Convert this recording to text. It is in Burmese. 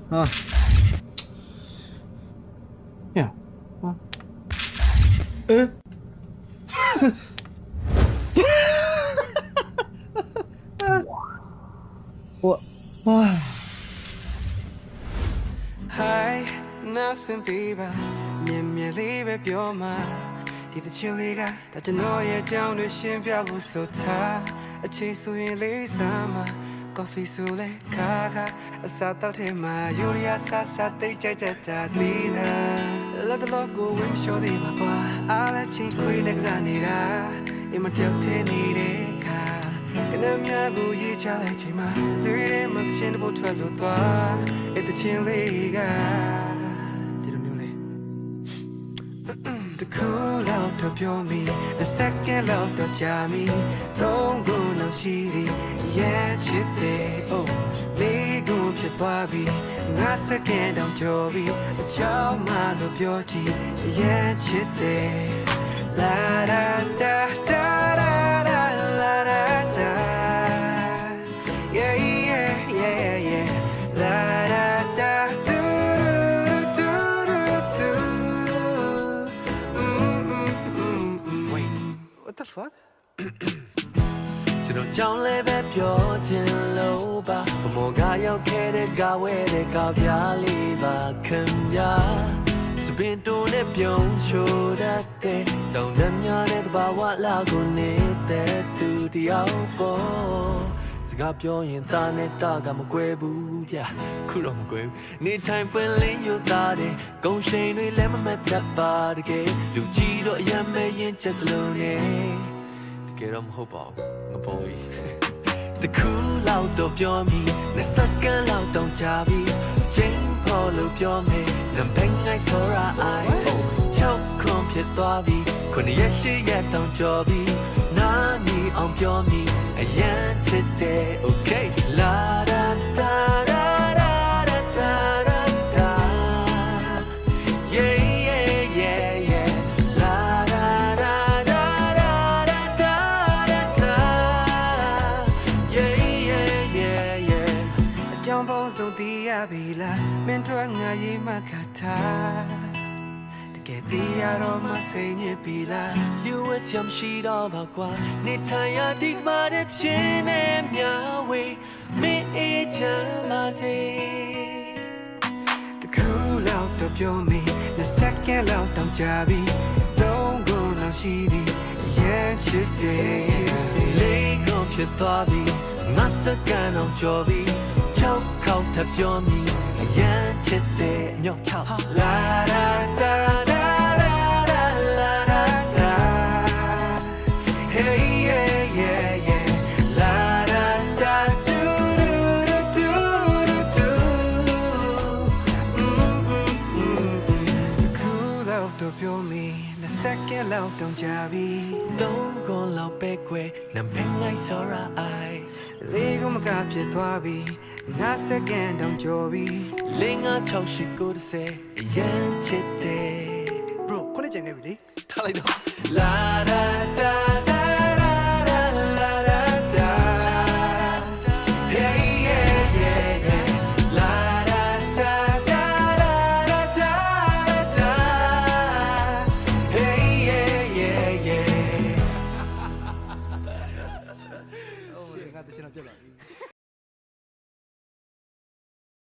啊，呀，啊，我，哇。嗨，那算比吧，绵绵里边表嘛。你的情里个，大家诺言将对心表不收他，情诉因里什么？Coffee 苏雷卡卡，沙到天嘛，有里亚沙沙得在在大地的，拉的老古温小的八卦，阿拉情亏那个啥你啦，也没掉天你的卡，跟那面不一家来起嘛，对人们钱都不出路多，一的情里个，这种牛嘞。တခုလောက်တော့ပြောမိတစ်စက္ကန့်လောက်တော့ကြာမိသုံးခုလောက်ရှိသည်ရဲ့ချစ်တယ် oh လေးခုဖြစ်သွားပြီငါစက္ကန့်တော့ကြော်ပြီအချောင်းမှလို့ပြောကြည့်ရဲ့ချစ်တယ် la da da da da da la da da yeah yeah yeah yeah la da da do do do do wait what the fuck ကျွန်တော်ကြောင်းလဲပဲပြောခြင်းလို့ပါဘမောကရောက်ခဲ့တဲ့ကဝဲတဲ့ကပြားလေးပါခင်ဗျာစပင်တိုးနဲ့ပြုံးချိုတတ်တဲ့တောင်တမ်းများတဲ့တဘာဝလာကိုနေတဲ့သူတယောက်ပေါ်စကားပြောရင်သားနဲ့တာကမကွဲဘူးဗျာခုတော့မကွဲဘူးနေထိုင်ပွင့်လင်းယူသားတဲ့ဂုံရှိန်တွေလည်းမမတ်တတ်ပါတကယ်လူကြီးတော့အရင်မဲ့ရင်ချက်လုံးနဲ့တကယ်တော့မဟုတ်ပါဘူးငပေါ်ကြီးတခုလောက်တော့ပြောမိနဲ့စက္ကန့်လောက်တော့ကြာပြီချိန်ပေါ်လို့ပြောမယ်နံပါတ်ငိုင်းဆိုရာအိုင်ချောက်ခွန်ဖြစ်သွားပြီခုနှစ်ရက်ရှိရက်တော့ကြော်ပြီနာနီအောင်ပြောမိအရန်ချစ်တယ် okay la da da da da da da da da yeah yeah yeah yeah la da da da da da da da yeah yeah yeah yeah အကြောင်းပေါင်းစုံသိရပြီလားမင်းတို့ငါရေးမှခတ်ထားကဲတီးရတော့မစိတ်ညစ်ပြီလားလူဝဲစရာမရှိတော့ပါကွာနေထိုင်ရဒီမှာတဲ့ချင်းနဲ့မြဝေမင်းအေးချမ်းပါစေတခုလောက်တော့ပြောမိနှစ်စက္ကန့်လောက်တောင်ကြာပြီသုံးခုလောက်ရှိသည်ရဲ့ချစ်တယ်လေးခုဖြစ်သွားပြီငါစက္ကန့်အောင်ကြော်ပြီချောက်ခေါက်ထပ်ပြောမိအရန်ချစ်တယ်ညော့ချောက်လာလာတာလောက်တောင်ကြပြီသုံးခုလောက်ပဲခွဲနံပါတ်ငိုင်းစောရာအိုင်လေးခုမကဖြစ်သွားပြီငါစက္ကန့်တောင်ကြော်ပြီလေးငါ6 8 9 10ရန်ချစ်တယ် bro ခုနကျင်နေပြီလေထားလိုက်တော့ la da da